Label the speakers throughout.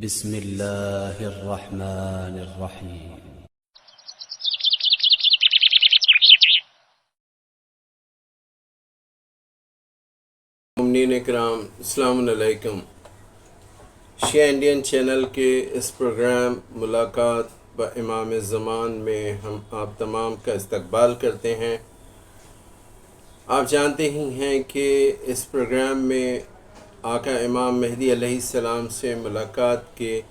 Speaker 1: بسم اللہ الرحمن الرحیم۔
Speaker 2: مومنین اکرام، السلام علیکم۔ شیعہ انڈین چینل کے اس پروگرام ملاقات با امام زمان میں ہم آپ تمام کا استقبال کرتے ہیں۔ آپ جانتے ہی ہیں کہ اس پروگرام میں آقا امام مہدی علیہ السلام سے ملاقات کے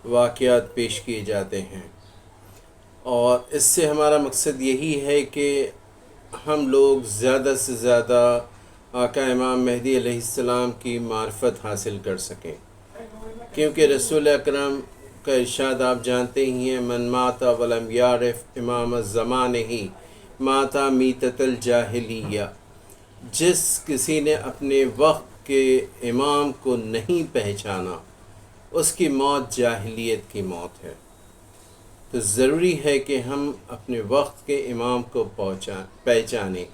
Speaker 2: واقعات پیش کیے جاتے ہیں، اور اس سے ہمارا مقصد یہی ہے کہ ہم لوگ زیادہ سے زیادہ آقا امام مہدی علیہ السلام کی معرفت حاصل کر سکیں، کیونکہ رسول اکرم کا ارشاد آپ جانتے ہی ہیں، من مات ولم یعرف امام الزمان ہی ماتا میتۃ الجاہلیہ۔ جس کسی نے اپنے وقت کے امام کو نہیں پہچانا، اس کی موت جاہلیت کی موت ہے۔ تو ضروری ہے کہ ہم اپنے وقت کے امام کو پہچانیں۔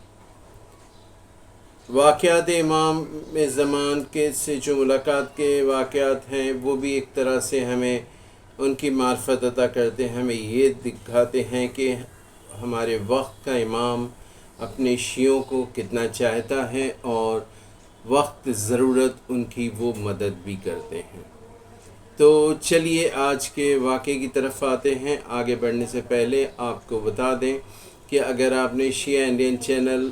Speaker 2: واقعات امام زمان کے سے جو ملاقات کے واقعات ہیں، وہ بھی ایک طرح سے ہمیں ان کی معرفت عطا کرتے ہیں، ہمیں یہ دکھاتے ہیں کہ ہمارے وقت کا امام اپنے شیعوں کو کتنا چاہتا ہے، اور وقت ضرورت ان کی وہ مدد بھی کرتے ہیں۔ تو چلیے آج کے واقعے کی طرف آتے ہیں۔ آگے بڑھنے سے پہلے آپ کو بتا دیں کہ اگر آپ نے شیعہ انڈین چینل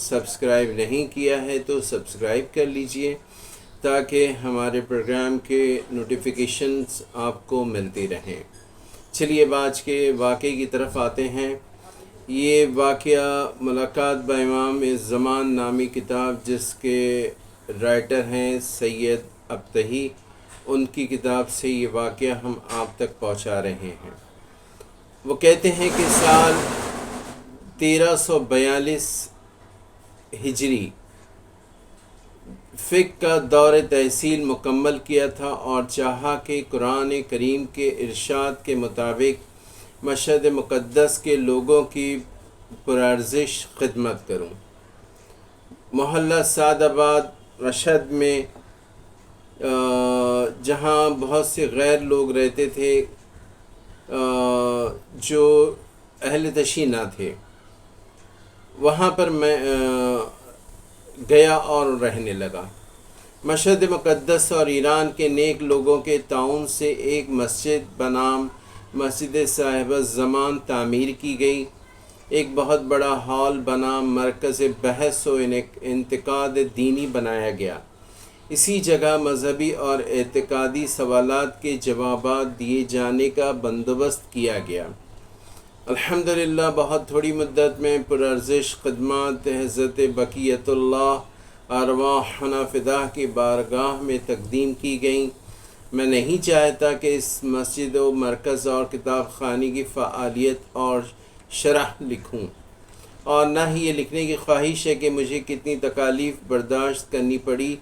Speaker 2: سبسکرائب نہیں کیا ہے تو سبسکرائب کر لیجئے، تاکہ ہمارے پروگرام کے نوٹیفیکیشنز آپ کو ملتی رہیں۔ چلیے اب آج کے واقعے کی طرف آتے ہیں۔ یہ واقعہ ملاقات با امام زمان نامی کتاب، جس کے رائٹر ہیں سید ابتہی، ان کی کتاب سے یہ واقعہ ہم آپ تک پہنچا رہے ہیں۔ وہ کہتے ہیں کہ سال 1342 ہجری فقہ کا دور تحصیل مکمل کیا تھا، اور چاہا کہ قرآن کریم کے ارشاد کے مطابق مشہد مقدس کے لوگوں کی پرارزش خدمت کروں۔ محلہ سعد آباد مشہد میں جہاں بہت سے غیر لوگ رہتے تھے جو اہل تشیع نہ تھے، وہاں پر میں گیا اور رہنے لگا۔ مشہد مقدس اور ایران کے نیک لوگوں کے تعاون سے ایک مسجد بنام مسجد صاحب الزمان تعمیر کی گئی۔ ایک بہت بڑا ہال بنام مرکز بحث و انتقاد دینی بنایا گیا۔ اسی جگہ مذہبی اور اعتقادی سوالات کے جوابات دیے جانے کا بندوبست کیا گیا۔ الحمدللہ بہت تھوڑی مدت میں پرارزش خدمات حضرت بقیت اللہ ارواحنا فداہ کی بارگاہ میں تقدیم کی گئیں۔ میں نہیں چاہتا کہ اس مسجد و مرکز اور کتاب خانے کی فعالیت اور شرح لکھوں، اور نہ ہی یہ لکھنے کی خواہش ہے کہ مجھے کتنی تکالیف برداشت کرنی پڑی۔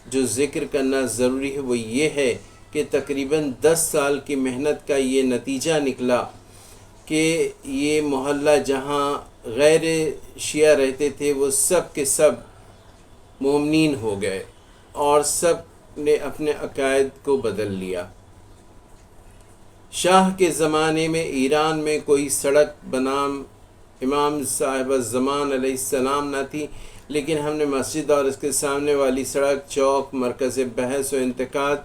Speaker 2: جو ذکر کرنا ضروری ہے وہ یہ ہے کہ تقریباً 10 سال کی محنت کا یہ نتیجہ نکلا کہ یہ محلہ جہاں غیر شیعہ رہتے تھے، وہ سب کے سب مومنین ہو گئے، اور سب نے اپنے عقائد کو بدل لیا۔ شاہ کے زمانے میں ایران میں کوئی سڑک بنام امام صاحب الزمان علیہ السلام نہ تھی، لیکن ہم نے مسجد اور اس کے سامنے والی سڑک، چوک، مرکز بحث و انتقاد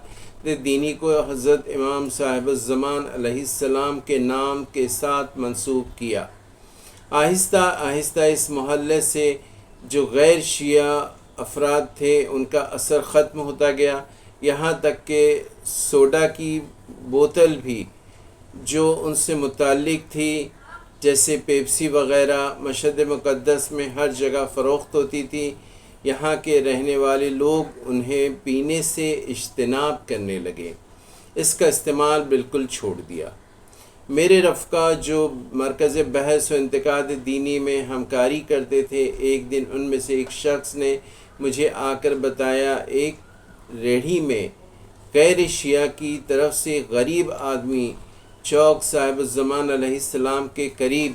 Speaker 2: دینی کو حضرت امام صاحب الزمان علیہ السلام کے نام کے ساتھ منسوب کیا۔ آہستہ آہستہ اس محلے سے جو غیر شیعہ افراد تھے، ان کا اثر ختم ہوتا گیا، یہاں تک کہ سوڈا کی بوتل بھی جو ان سے متعلق تھی، جیسے پیپسی وغیرہ، مشہد مقدس میں ہر جگہ فروخت ہوتی تھی۔ یہاں کے رہنے والے لوگ انہیں پینے سے اجتناب کرنے لگے، اس کا استعمال بالکل چھوڑ دیا۔ میرے رفقا جو مرکز بحث و انتقاد دینی میں ہمکاری کرتے تھے، ایک دن ان میں سے ایک شخص نے مجھے آ کر بتایا، ایک ریڑھی میں غیر شیعہ کی طرف سے غریب آدمی چوک صاحب الزمان علیہ السلام کے قریب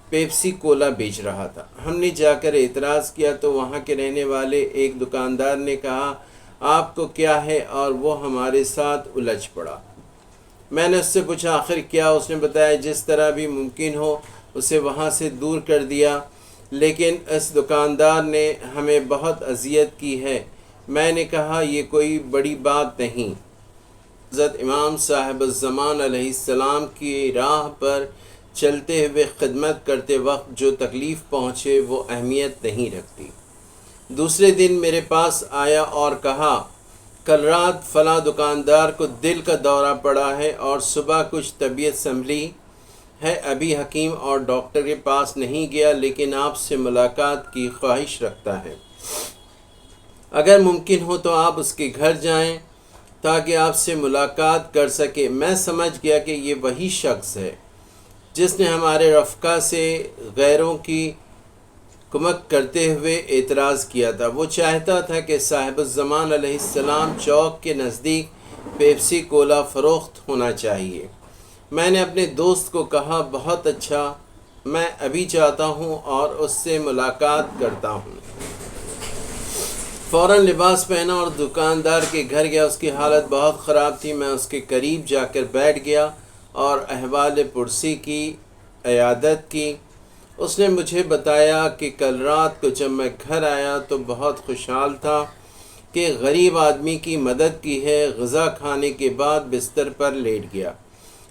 Speaker 2: پیپسی کولا بیچ رہا تھا۔ ہم نے جا کر اعتراض کیا تو وہاں کے رہنے والے ایک دکاندار نے کہا، آپ کو کیا ہے؟ اور وہ ہمارے ساتھ الجھ پڑا۔ میں نے اس سے پوچھا آخر کیا؟ اس نے بتایا جس طرح بھی ممکن ہو اسے وہاں سے دور کر دیا، لیکن اس دکاندار نے ہمیں بہت اذیت کی ہے۔ میں نے کہا یہ کوئی بڑی بات نہیں، حضرت امام صاحب الزمان علیہ السلام کی راہ پر چلتے ہوئے خدمت کرتے وقت جو تکلیف پہنچے وہ اہمیت نہیں رکھتی۔ دوسرے دن میرے پاس آیا اور کہا کل رات فلاں دکاندار کو دل کا دورہ پڑا ہے اور صبح کچھ طبیعت سنبھلی ہے، ابھی حکیم اور ڈاکٹر کے پاس نہیں گیا، لیکن آپ سے ملاقات کی خواہش رکھتا ہے۔ اگر ممکن ہو تو آپ اس کے گھر جائیں تاکہ آپ سے ملاقات کر سکے۔ میں سمجھ گیا کہ یہ وہی شخص ہے جس نے ہمارے رفقا سے غیروں کی کمک کرتے ہوئے اعتراض کیا تھا۔ وہ چاہتا تھا کہ صاحب الزمان علیہ السلام چوک کے نزدیک پیپسی کولا فروخت ہونا چاہیے۔ میں نے اپنے دوست کو کہا بہت اچھا، میں ابھی جاتا ہوں اور اس سے ملاقات کرتا ہوں۔ فوراً لباس پہنا اور دکاندار کے گھر گیا۔ اس کی حالت بہت خراب تھی۔ میں اس کے قریب جا کر بیٹھ گیا اور احوال پرسی کی، عیادت کی۔ اس نے مجھے بتایا کہ کل رات کو جب میں گھر آیا تو بہت خوشحال تھا کہ غریب آدمی کی مدد کی ہے۔ غذا کھانے کے بعد بستر پر لیٹ گیا۔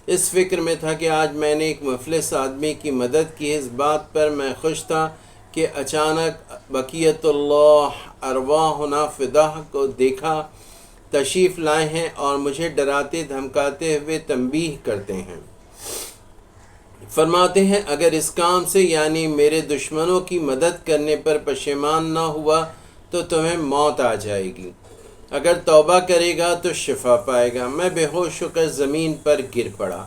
Speaker 2: اس فکر میں تھا کہ آج میں نے ایک مفلس آدمی کی مدد کی ہے۔ اس بات پر میں خوش تھا کہ اچانک بقیت اللہ ارواحنا فداہ کو دیکھا، تشریف لائے ہیں اور مجھے ڈراتے دھمکاتے ہوئے تنبیہ کرتے ہیں۔ فرماتے ہیں اگر اس کام سے یعنی میرے دشمنوں کی مدد کرنے پر پشیمان نہ ہوا تو تمہیں موت آ جائے گی، اگر توبہ کرے گا تو شفا پائے گا۔ میں بے ہوش ہو کر زمین پر گر پڑا۔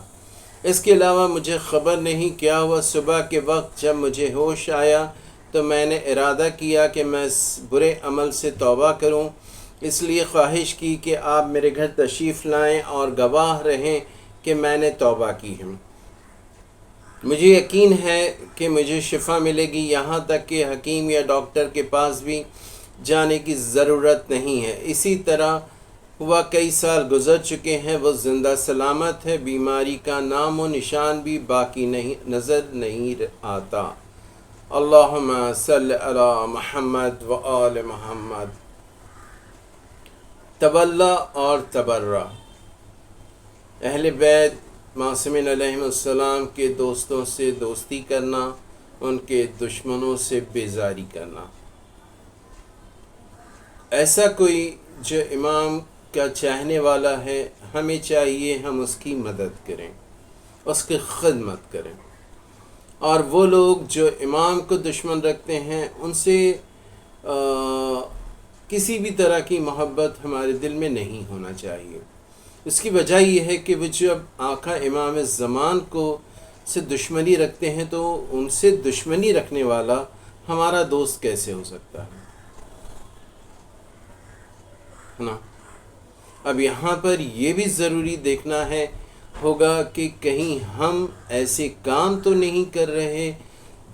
Speaker 2: اس کے علاوہ مجھے خبر نہیں کیا ہوا۔ صبح کے وقت جب مجھے ہوش آیا تو میں نے ارادہ کیا کہ میں اس برے عمل سے توبہ کروں، اس لیے خواہش کی کہ آپ میرے گھر تشریف لائیں اور گواہ رہیں کہ میں نے توبہ کی ہے۔ مجھے یقین ہے کہ مجھے شفا ملے گی، یہاں تک کہ حکیم یا ڈاکٹر کے پاس بھی جانے کی ضرورت نہیں ہے۔ اسی طرح ہوا، کئی سال گزر چکے ہیں، وہ زندہ سلامت ہے، بیماری کا نام و نشان بھی باقی نظر نہیں آتا۔ اللہم صلی علی محمد و آل محمد۔ تولا اور تبرہ، اہل بیت معصومین علیہ السلام کے دوستوں سے دوستی کرنا، ان کے دشمنوں سے بیزاری کرنا۔ ایسا کوئی جو امام کا چاہنے والا ہے، ہمیں چاہیے ہم اس کی مدد کریں، اس کی خدمت کریں، اور وہ لوگ جو امام کو دشمن رکھتے ہیں ان سے کسی بھی طرح کی محبت ہمارے دل میں نہیں ہونا چاہیے۔ اس کی وجہ یہ ہے کہ وہ جب آقا امام زمان کو سے دشمنی رکھتے ہیں تو ان سے دشمنی رکھنے والا ہمارا دوست کیسے ہو سکتا ہے نا؟ اب یہاں پر یہ بھی ضروری دیکھنا ہوگا کہ کہیں ہم ایسے کام تو نہیں کر رہے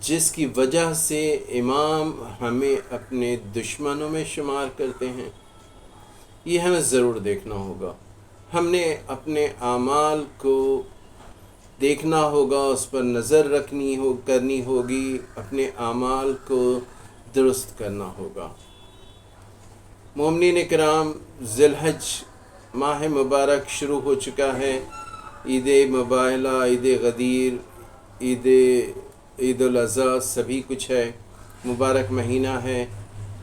Speaker 2: جس کی وجہ سے امام ہمیں اپنے دشمنوں میں شمار کرتے ہیں۔ یہ ہمیں ضرور دیکھنا ہوگا۔ ہم نے اپنے اعمال کو دیکھنا ہوگا، اس پر نظر کرنی ہوگی، اپنے اعمال کو درست کرنا ہوگا۔ مومنین کرام، ذی الحج ماہ مبارک شروع ہو چکا ہے۔ عید مباہلہ، عید غدیر، عید الاضحیٰ سبھی کچھ ہے، مبارک مہینہ ہے۔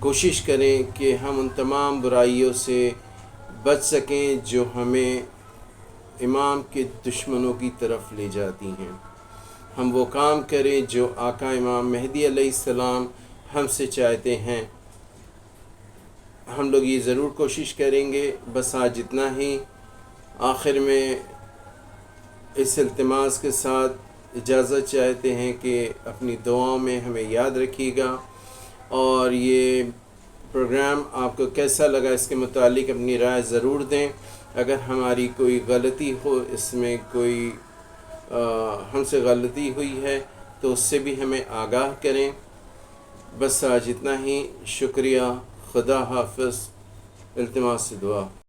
Speaker 2: کوشش کریں کہ ہم ان تمام برائیوں سے بچ سکیں جو ہمیں امام کے دشمنوں کی طرف لے جاتی ہیں۔ ہم وہ کام کریں جو آقا امام مہدی علیہ السلام ہم سے چاہتے ہیں۔ ہم لوگ یہ ضرور کوشش کریں گے۔ بس آج اتنا ہی۔ آخر میں اس التماس کے ساتھ اجازت چاہتے ہیں کہ اپنی دعاؤں میں ہمیں یاد رکھیے گا، اور یہ پروگرام آپ کو کیسا لگا اس کے متعلق اپنی رائے ضرور دیں۔ اگر ہماری کوئی غلطی ہو، اس میں کوئی ہم سے غلطی ہوئی ہے تو اس سے بھی ہمیں آگاہ کریں۔ بس آج اتنا ہی۔ شکریہ۔ خدا حافظ۔ التماس سے دعا.